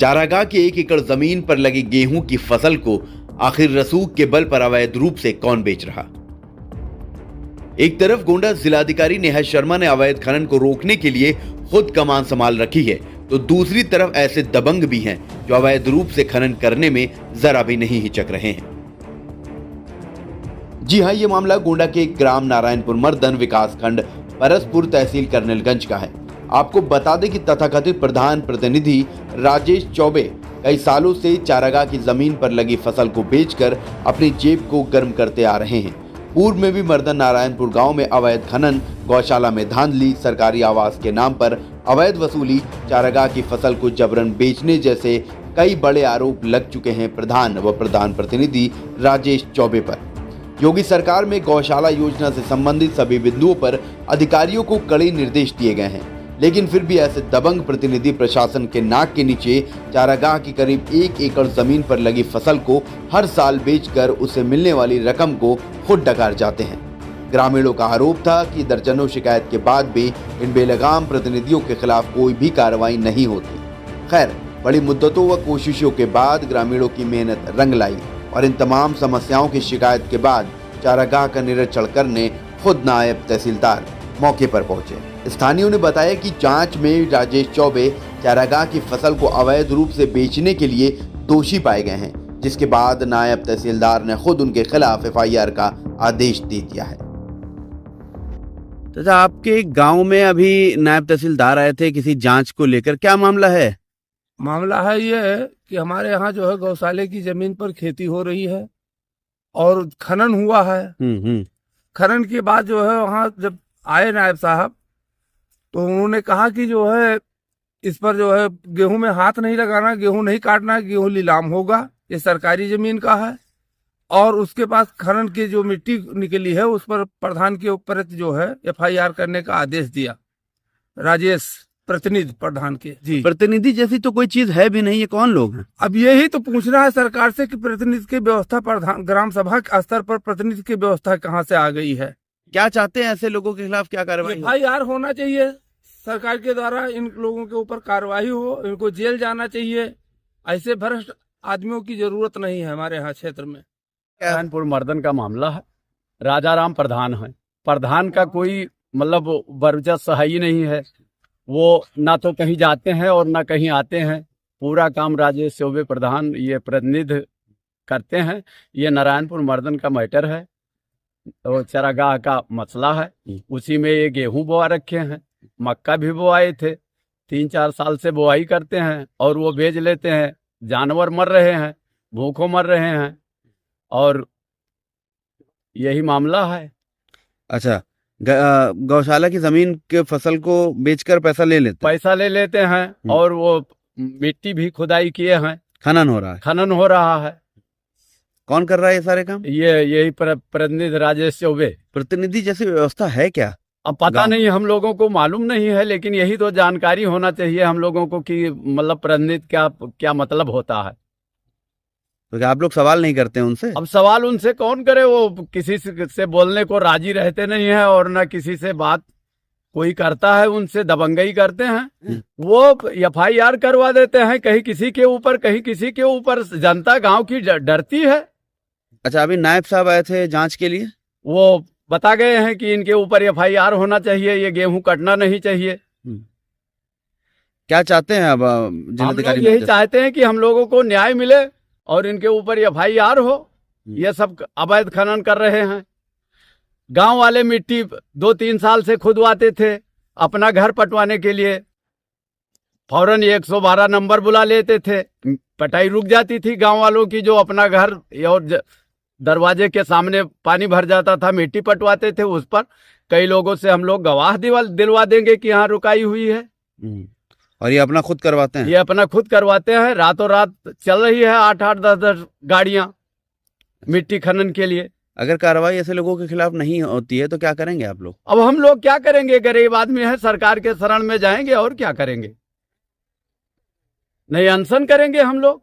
चारागाह की 1 एकड़ जमीन पर लगी गेहूं की फसल को आखिर रसूख के बल पर अवैध रूप से कौन बेच रहा? एक तरफ गोंडा जिलाधिकारी नेहा शर्मा ने अवैध खनन को रोकने के लिए खुद कमान संभाल रखी है, तो दूसरी तरफ ऐसे दबंग भी हैं जो अवैध रूप से खनन करने में जरा भी नहीं हिचक रहे हैं। जी हां, ये मामला गोंडा के ग्राम नारायणपुर मर्दन विकासखंड परसपुर तहसील कर्नलगंज का है। आपको बता दें कि तथाकथित प्रधान प्रतिनिधि राजेश चौबे कई सालों से चारागाह की जमीन पर लगी फसल को बेचकर अपनी जेब को गर्म करते आ रहे हैं। पूर्व में भी मर्दन नारायणपुर गांव में अवैध खनन, गौशाला में धांधली, सरकारी आवास के नाम पर अवैध वसूली, चारागाह की फसल को जबरन बेचने जैसे कई बड़े आरोप लग चुके हैं प्रधान व प्रधान प्रतिनिधि राजेश चौबे पर। योगी सरकार में गौशाला योजना से संबंधित सभी बिंदुओं पर अधिकारियों को कड़े निर्देश दिए गए हैं, लेकिन फिर भी ऐसे दबंग प्रतिनिधि प्रशासन के नाक के नीचे चारागाह की करीब 1 एकड़ जमीन पर लगी फसल को हर साल बेचकर उसे मिलने वाली रकम को खुद डकार जाते हैं। ग्रामीणों का आरोप था कि दर्जनों शिकायत के बाद भी इन बेलगाम प्रतिनिधियों के खिलाफ कोई भी कार्रवाई नहीं होती। खैर, बड़ी मुद्दतों व कोशिशों के बाद ग्रामीणों की मेहनत रंग लाई और इन तमाम समस्याओं की शिकायत के बाद चारागाह का निरीक्षण करने खुद नायब तहसीलदार मौके पर पहुंचे। स्थानीयों ने बताया कि जांच में राजेश चौबे चारागाह की फसल को अवैध रूप से बेचने के लिए दोषी पाए गए हैं, जिसके बाद नायब तहसीलदार ने खुद उनके खिलाफ FIR का आदेश दे दिया है। तो आपके गांव में अभी नायब तहसीलदार आए थे किसी जांच को लेकर, क्या मामला है? मामला है ये कि हमारे यहाँ जो है गौशाले की जमीन पर खेती हो रही है और खनन हुआ है। खनन के बाद जो है वहाँ जब आए नायब साहब तो उन्होंने कहा कि जो है इस पर जो है गेहूं में हाथ नहीं लगाना, गेहूं नहीं काटना, गेहूं नीलाम होगा, ये सरकारी जमीन का है। और उसके पास खनन की जो मिट्टी निकली है उस पर प्रधान के ऊपर जो है FIR करने का आदेश दिया राजेश प्रतिनिधि प्रधान के। जी, प्रतिनिधि जैसी तो कोई चीज है भी नहीं, ये कौन लोग हैं? अब यही तो पूछना है सरकार से कि प्रतिनिधि की व्यवस्था प्रधान ग्राम सभा के स्तर पर प्रतिनिधि की व्यवस्था कहाँ से आ गई है? क्या चाहते हैं ऐसे लोगों के खिलाफ, क्या कार्रवाई? FIR होना चाहिए सरकार के द्वारा, इन लोगों के ऊपर कार्रवाई हो, इनको जेल जाना चाहिए। ऐसे भ्रष्ट आदमियों की जरूरत नहीं है हमारे यहाँ क्षेत्र में। नारायणपुर मर्दन का मामला है। राजाराम प्रधान है, प्रधान का कोई मतलब वर्चस्व ही नहीं है। वो ना तो कहीं जाते हैं और ना कहीं आते हैं। पूरा काम राजेश चौबे प्रधान ये प्रतिनिधि करते हैं। ये नारायणपुर मर्दन का मैटर है, तो चारागाह का मसला है। उसी में ये गेहूं बोआ रखे हैं, मक्का भी बोआए थे, 3-4 साल से बोआई करते हैं और वो बेच लेते हैं। जानवर मर रहे हैं, भूखों मर रहे हैं और यही मामला है। अच्छा, गौशाला की जमीन के फसल को बेचकर पैसा ले लेते हैं और वो मिट्टी भी खुदाई किए हैं, खनन हो रहा है। कौन कर रहा है ये सारे काम? यही प्रतिनिधि राजेश चौबे। प्रतिनिधि जैसी व्यवस्था है क्या? अब पता नहीं, हम लोगों को मालूम नहीं है, लेकिन यही तो जानकारी होना चाहिए हम लोगों को कि मतलब प्रतिनिधि क्या मतलब होता है। तो क्या आप लोग सवाल नहीं करते हैं उनसे? अब सवाल उनसे कौन करे, वो किसी से बोलने को राजी रहते नहीं है और ना किसी से बात कोई करता है। उनसे दबंगई करते हैं, वो FIR करवा देते हैं, कहीं किसी के ऊपर कहीं किसी के ऊपर। जनता गांव की डरती है। अच्छा, अभी नायब साहब आए थे जांच के लिए, वो बता गए हैं कि इनके ऊपर FIR होना चाहिए, ये गेहूं कटना नहीं चाहिए। क्या चाहते हैं अब जिलाधिकारी? यही चाहते हैं कि हम लोगों को न्याय मिले और इनके ऊपर FIR हो। ये सब अवैध खनन कर रहे हैं। गांव वाले मिट्टी 2-3 साल से खुदवाते थे अपना घर पटवाने के लिए, फौरन 112 नंबर बुला लेते थे, पटाई रुक जाती थी गांव वालों की। जो अपना घर और दरवाजे के सामने पानी भर जाता था, मिट्टी पटवाते थे, उस पर कई लोगों से हम लोग गवाह दिलवा देंगे कि यहाँ रुकाई हुई है। और ये अपना खुद करवाते हैं? ये अपना खुद करवाते हैं। रातों रात चल रही है 8-8, 10-10 गाड़ियां मिट्टी खनन के लिए। अगर कार्रवाई ऐसे लोगों के खिलाफ नहीं होती है तो क्या करेंगे आप लोग? अब हम लोग क्या करेंगे, गरीब आदमी है, सरकार के शरण में जाएंगे और क्या करेंगे? नहीं, अनशन करेंगे हम लोग।